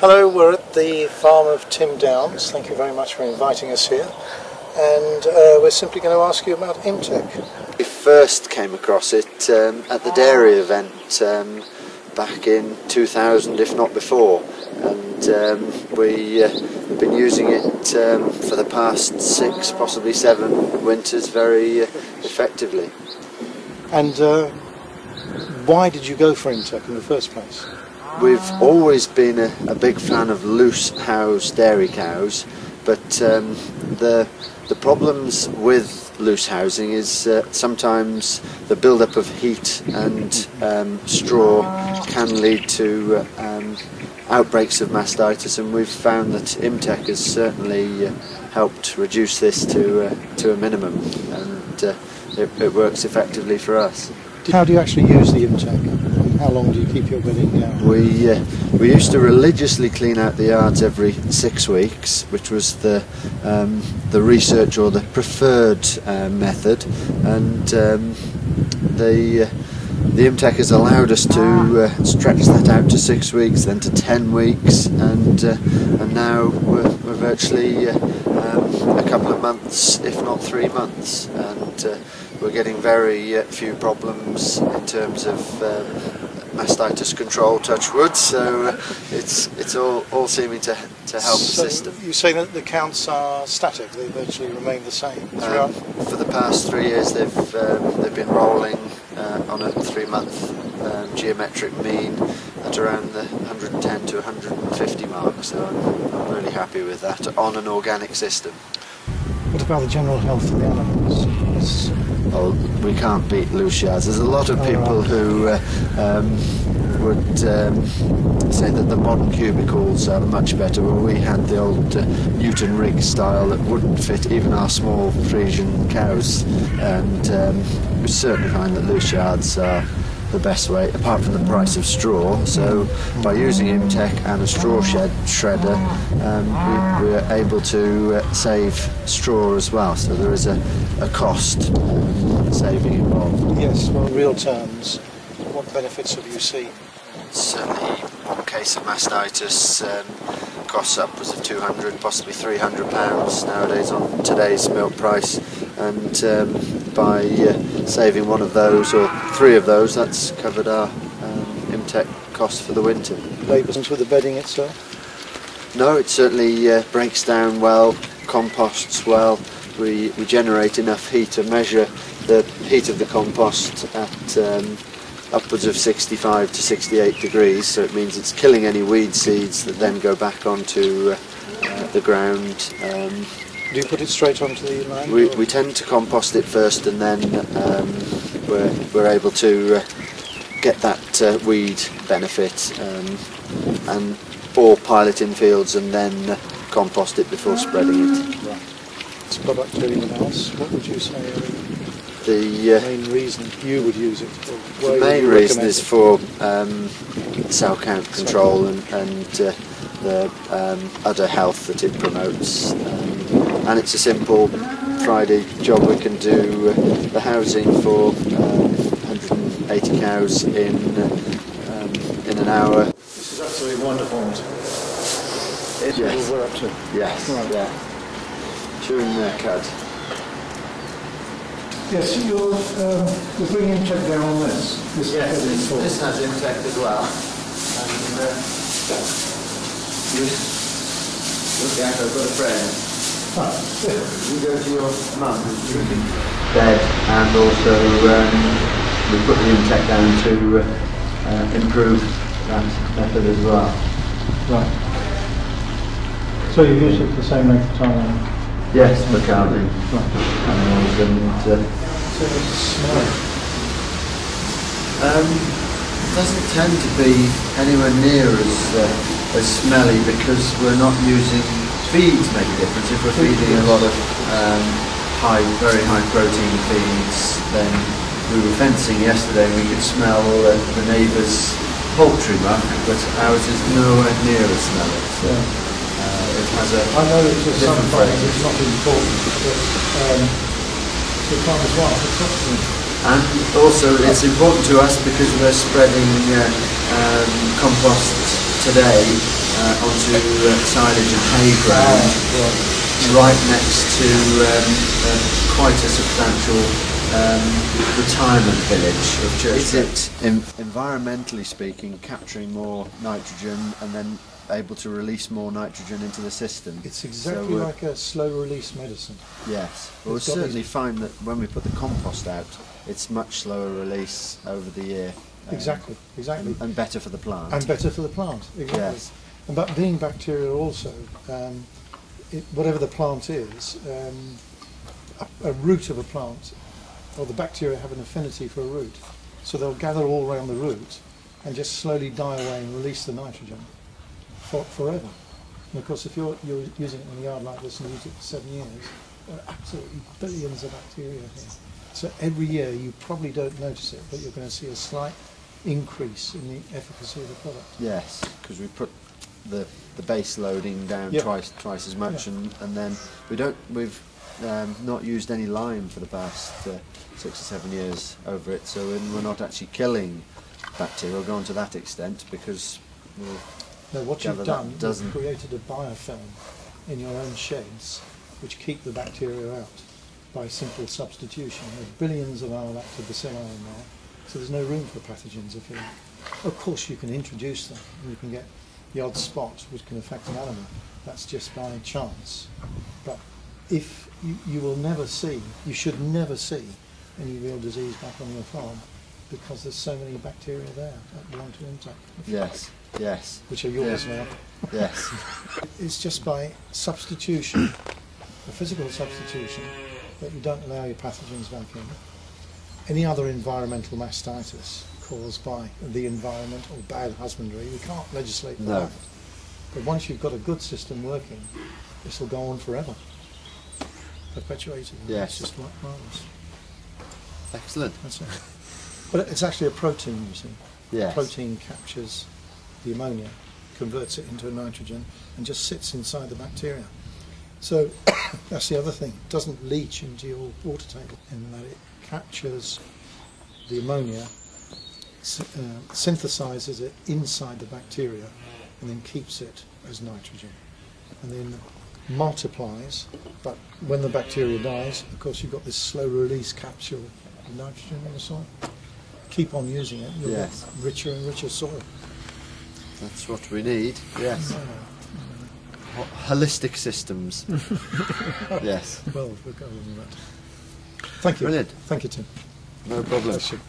Hello, we're at the farm of Tim Downs. Thank you very much for inviting us here. And we're simply going to ask you about Imtec. We first came across it at the dairy event back in 2000, if not before. And we've been using it for the past 6, possibly 7 winters very effectively. And why did you go for Imtec in the first place? We've always been a big fan of loose house dairy cows, but the problems with loose housing is sometimes the build-up of heat and straw can lead to outbreaks of mastitis, and we've found that Imtec has certainly helped reduce this to a minimum, and it works effectively for us. How do you actually use the Imtec? How long do you keep your bedding down? We used to religiously clean out the yards every 6 weeks, which was the research or the preferred method, and the Imtec has allowed us to stretch that out to 6 weeks, then to 10 weeks, and now we're virtually a couple of months, if not 3 months, and we're getting very few problems in terms of mastitis control, touch wood, so it's all seeming to help the system. You say that the counts are static, they virtually remain the same throughout? For the past 3 years they've been rolling on a 3-month geometric mean at around the 110 to 150 mark, so I'm really happy with that on an organic system. What about the general health of the animals? Oh, we can't beat loose yards. There's a lot of people who would say that the modern cubicles are much better, where we had the old Newton rig style that wouldn't fit even our small Frisian cows, and we certainly find that loose yards are the best way, apart from the price of straw. So by using Imtec and a straw shredder, we are able to save straw as well, so there is a cost saving involved. Yes, well, in real terms, what benefits have you seen? Certainly one case of mastitis costs upwards of 200, possibly 300 pounds nowadays on today's milk price, and by saving one of those or 3 of those, that's covered our Imtec cost for the winter. Labours with the bedding itself? No, it certainly breaks down well, composts well. We generate enough heat to measure the heat of the compost at upwards of 65 to 68 degrees, so it means it's killing any weed seeds that then go back onto the ground. Do you put it straight onto the land? We tend to compost it first, and then we're able to get that weed benefit, or pile it in fields and then compost it before spreading it. Right. This product to anyone else, what would you say the main reason you would use it for? The main reason is for cell count control and the udder health that it promotes, and it's a simple Friday job. We can do the housing for 180 cows in an hour. This is absolutely wonderful. Yes. We're up to. Yes. Right. Yeah. Chewing their cud. Yes, you're bringing Imtec down on this. Yes, this has Imtec as well. And look out, I've got a friend. You go to your mum who's drinking bed, and also we put the Imtec down to improve that method as well. Right. So you use it the same length of time? Yes, for calving. Right. Animals and So it's smelly? Doesn't tend to be anywhere near as smelly, because we're not using feeds make a difference. If we're feeding a lot of very high protein feeds, then we were fencing yesterday and we could smell the neighbour's poultry muck, but ours is nowhere near as smelly. So, Yeah. it has a I know that to some different farmers flavour. it's not important, but to farmers' wife it's something. And also it's important to us because we're spreading compost today onto silage and hay ground, right next to quite a substantial retirement village of church. Is it, environmentally speaking, capturing more nitrogen and then able to release more nitrogen into the system? It's exactly like a slow release medicine. Yes, well, we certainly find that when we put the compost out, it's much slower release over the year. Exactly. And better for the plant. And better for the plant, exactly. Yes. And but being bacterial also, whatever the plant is, a root of a plant, or the bacteria have an affinity for a root, so they'll gather all around the root and just slowly die away and release the nitrogen forever. And of course, if you're using it in a yard like this and use it for 7 years, there are absolutely billions of bacteria here. So every year you probably don't notice it, but you're going to see a slight increase in the efficacy of the product. Yes, because we put the base loading down twice as much, and then we've not used any lime for the past 6 or 7 years over it, so we're not actually killing bacteria. We'll go on to that extent because no, what you've done is created a biofilm in your own sheds which keep the bacteria out by simple substitution. There are billions of our lactobacilli in there, so there's no room for pathogens if you like. Of course you can introduce them and you can get the odd spot which can affect an animal. That's just by chance. But if you will never see, you should never see any real disease back on your farm because there's so many bacteria there that belong to Imtec. Yes. Which are yours now. Yes. It's just by substitution, a physical substitution, that you don't allow your pathogens back in. Any other environmental mastitis caused by the environment or bad husbandry, we can't legislate for that. But once you've got a good system working, this will go on forever. Perpetuated. Yes. It's just marvellous. Excellent. That's it. But it's actually a protein, you see. Yes. Protein captures the ammonia, converts it into a nitrogen, and just sits inside the bacteria. So that's the other thing. It doesn't leach into your water table in that it captures the ammonia, synthesizes it inside the bacteria, and then keeps it as nitrogen. And then multiplies, but when the bacteria dies, of course you've got this slow release capture of nitrogen in the soil. Keep on using it, you'll get richer and richer soil. That's what we need, yes. Holistic systems. Yes. Well, we'll go on with that. Thank you. Brilliant. Thank you, Tim. No problem. Bless you.